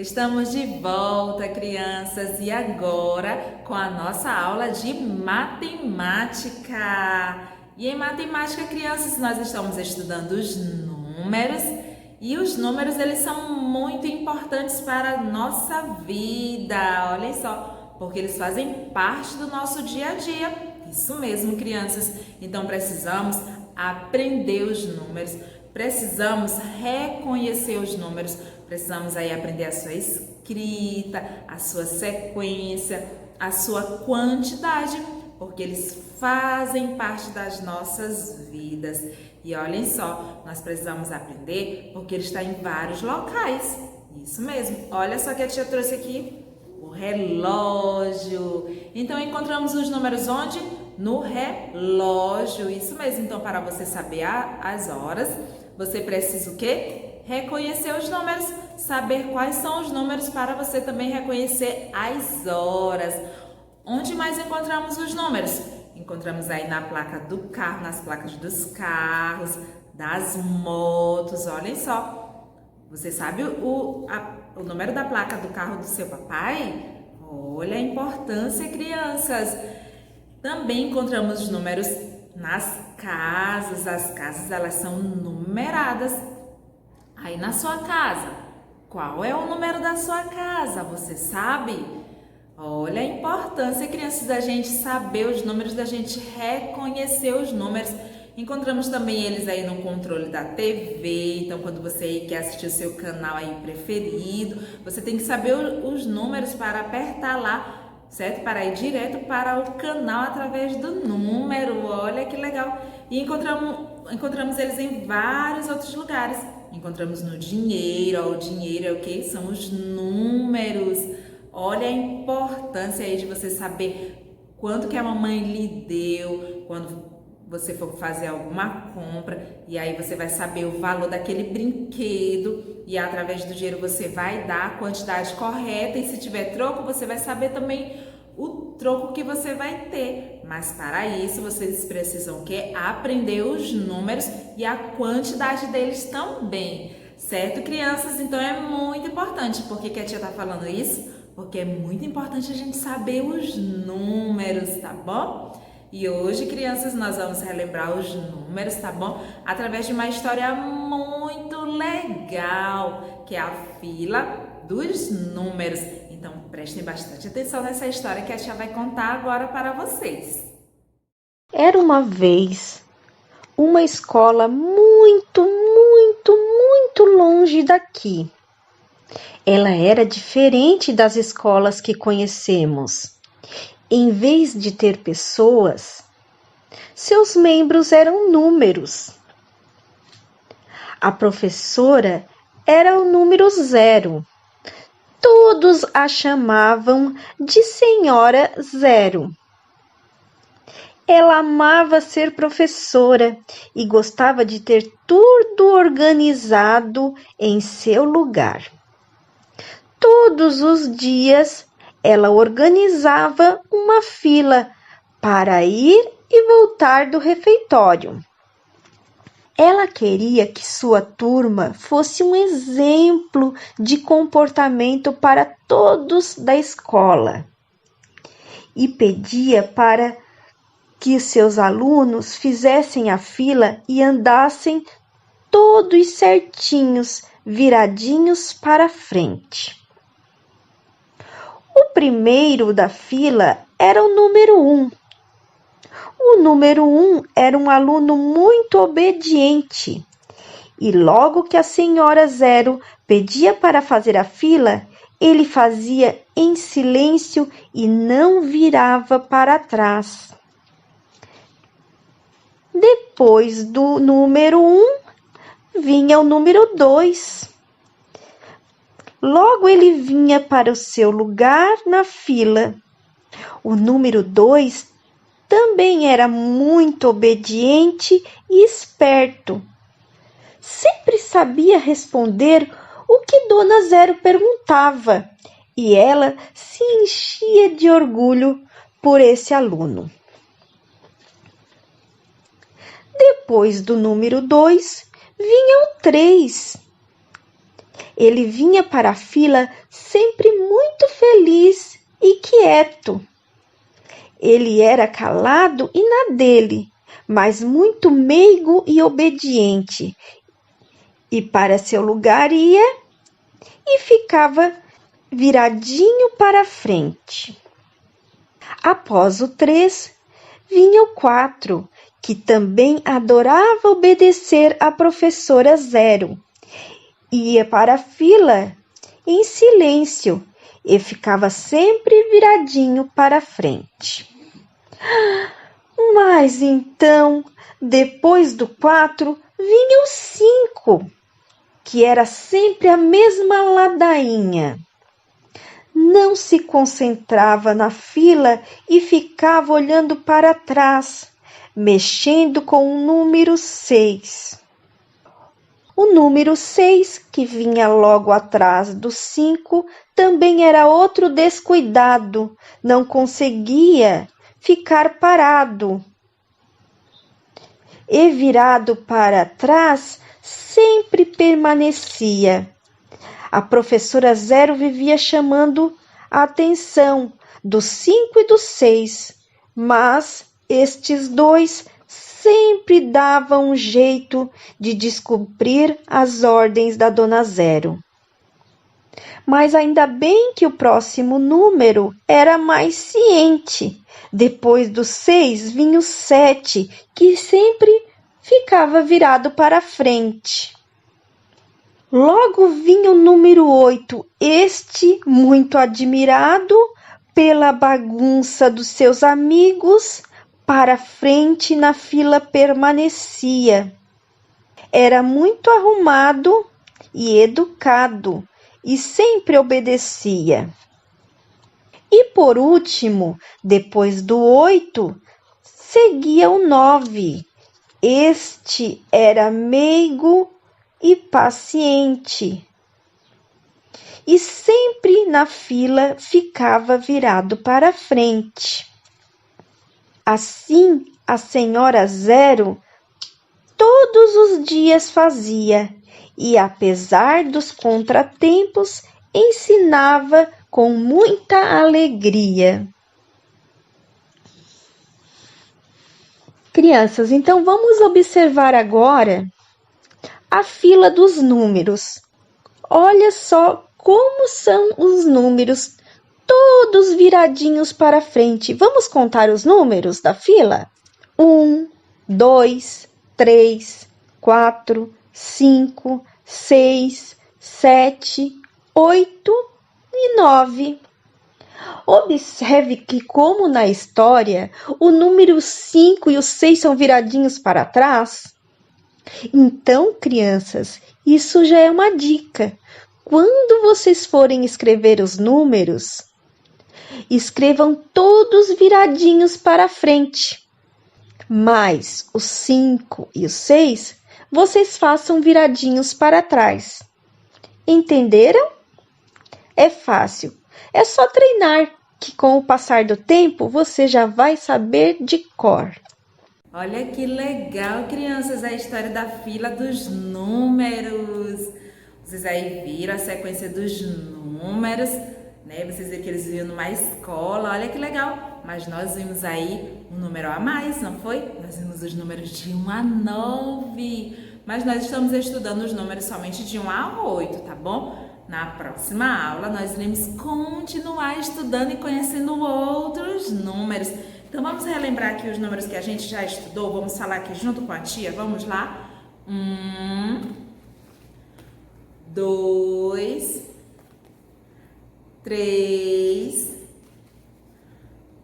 Estamos de volta, crianças, e agora com a nossa aula de matemática. E em matemática, crianças, nós estamos estudando os números, e os números eles são muito importantes para a nossa vida. Olhem só, porque eles fazem parte do nosso dia a dia. Isso mesmo, crianças. Então precisamos aprender os números. Precisamos reconhecer os números, precisamos aí aprender a sua escrita, a sua sequência, a sua quantidade, porque eles fazem parte das nossas vidas. E olhem só, nós precisamos aprender porque ele está em vários locais. Isso mesmo, olha só que a tia trouxe aqui o relógio. Então encontramos os números onde? No relógio, isso mesmo. Então, para você saber as horas, você precisa o quê? Reconhecer os números, saber quais são os números para você também reconhecer as horas. Onde mais encontramos os números? Encontramos aí na placa do carro, nas placas dos carros, das motos, olhem só. Você sabe o número da placa do carro do seu papai? Olha a importância, crianças. Também encontramos os números nas casas. As casas, elas são numeradas. Aí na sua casa, qual é o número da sua casa? Você sabe? Olha a importância, crianças, da gente saber os números, da gente reconhecer os números. Encontramos também eles aí no controle da TV. Então, quando você aí quer assistir o seu canal aí preferido, você tem que saber os números para apertar lá, certo? Para ir direto para o canal através do número. Olha que legal! E encontramos eles em vários outros lugares. Encontramos no dinheiro. Ó, o dinheiro é o que? São os números. Olha a importância aí de você saber quanto que a mamãe lhe deu quando você for fazer alguma compra, e aí você vai saber o valor daquele brinquedo, e através do dinheiro você vai dar a quantidade correta, e se tiver troco, você vai saber também o troco que você vai ter. Mas para isso, vocês precisam o quê? Aprender os números e a quantidade deles também. Certo, crianças? Então é muito importante. Por que a tia tá falando isso? Porque é muito importante a gente saber os números, tá bom? E hoje, crianças, nós vamos relembrar os números, tá bom? Através de uma história muito legal, que é a fila dos números. Então, prestem bastante atenção nessa história que a tia vai contar agora para vocês. Era uma vez uma escola muito longe daqui. Ela era diferente das escolas que conhecemos. Em vez de ter pessoas, seus membros eram números. A professora era o número 0. Todos a chamavam de Senhora Zero. Ela amava ser professora e gostava de ter tudo organizado em seu lugar. Todos os dias, ela organizava uma fila para ir e voltar do refeitório. Ela queria que sua turma fosse um exemplo de comportamento para todos da escola e pedia para que seus alunos fizessem a fila e andassem todos certinhos, viradinhos para frente. O primeiro da fila era o número 1. O número 1 era um aluno muito obediente. E logo que a Senhora Zero pedia para fazer a fila, ele fazia em silêncio e não virava para trás. Depois do número 1, vinha o número 2. Logo ele vinha para o seu lugar na fila. O número 2 também era muito obediente e esperto. Sempre sabia responder o que Dona Zero perguntava, e ela se enchia de orgulho por esse aluno. Depois do número 2, vinha o 3. Ele vinha para a fila sempre muito feliz e quieto. Ele era calado e na dele, mas muito meigo e obediente. E para seu lugar ia e ficava viradinho para frente. Após o 3, vinha o 4, que também adorava obedecer à professora 0. Ia para a fila em silêncio e ficava sempre viradinho para frente. Mas então, depois do 4, vinha o 5, que era sempre a mesma ladainha. Não se concentrava na fila e ficava olhando para trás, mexendo com o número 6. O número 6, que vinha logo atrás do 5, também era outro descuidado, não conseguia ficar parado. E virado para trás, sempre permanecia. A professora 0 vivia chamando a atenção do 5 e do 6, mas estes dois sempre davam um jeito de descumprir as ordens da dona 0. Mas ainda bem que o próximo número era mais ciente. Depois do 6 vinha o 7, que sempre ficava virado para frente. Logo vinha o número 8, este muito admirado pela bagunça dos seus amigos, para frente na fila permanecia. Era muito arrumado e educado e sempre obedecia. E por último, depois do 8, seguia o 9. Este era meigo e paciente, e sempre na fila ficava virado para frente. Assim, a senhora 0 todos os dias fazia, e apesar dos contratempos, ensinava com muita alegria. Crianças, então vamos observar agora a fila dos números. Olha só como são os números, todos viradinhos para frente. Vamos contar os números da fila? 1, 2, 3, 4, 5, 6, 7, 8 e 9. Observe que, como na história, o número 5 e o 6 são viradinhos para trás. Então, crianças, isso já é uma dica. Quando vocês forem escrever os números, escrevam todos viradinhos para frente. Mas os 5 e o 6, vocês façam viradinhos para trás. Entenderam? É fácil. É só treinar, que com o passar do tempo, você já vai saber de cor. Olha que legal, crianças, a história da fila dos números. Vocês aí viram a sequência dos números, né? Vocês viram que eles iam numa escola, olha que legal. Mas nós vimos aí um número a mais, não foi? Nós vimos os números de 1 a 9. Mas nós estamos estudando os números somente de 1 a 8, tá bom? Na próxima aula, nós iremos continuar estudando e conhecendo outros números. Então, vamos relembrar aqui os números que a gente já estudou. Vamos falar aqui junto com a tia. Vamos lá? 1, 2, 3,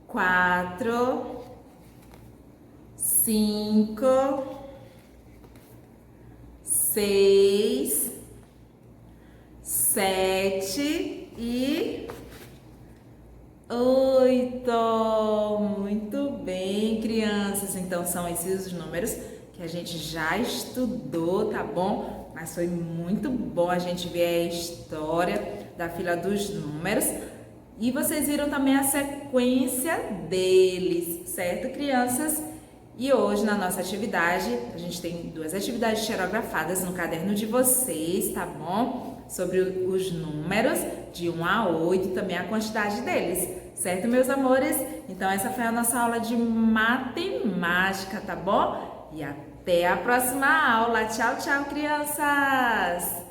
4, 5, 6, 7 e 8. Muito bem, crianças. Então, são esses os números que a gente já estudou, tá bom? Mas foi muito bom a gente ver a história da fila dos números. E vocês viram também a sequência deles, certo, crianças? E hoje, na nossa atividade, a gente tem 2 atividades xerografadas no caderno de vocês, tá bom? sobre os números de 1 a 8 e também a quantidade deles, certo, meus amores? Então essa foi a nossa aula de matemática, tá bom? E até a próxima aula. Tchau, tchau, crianças!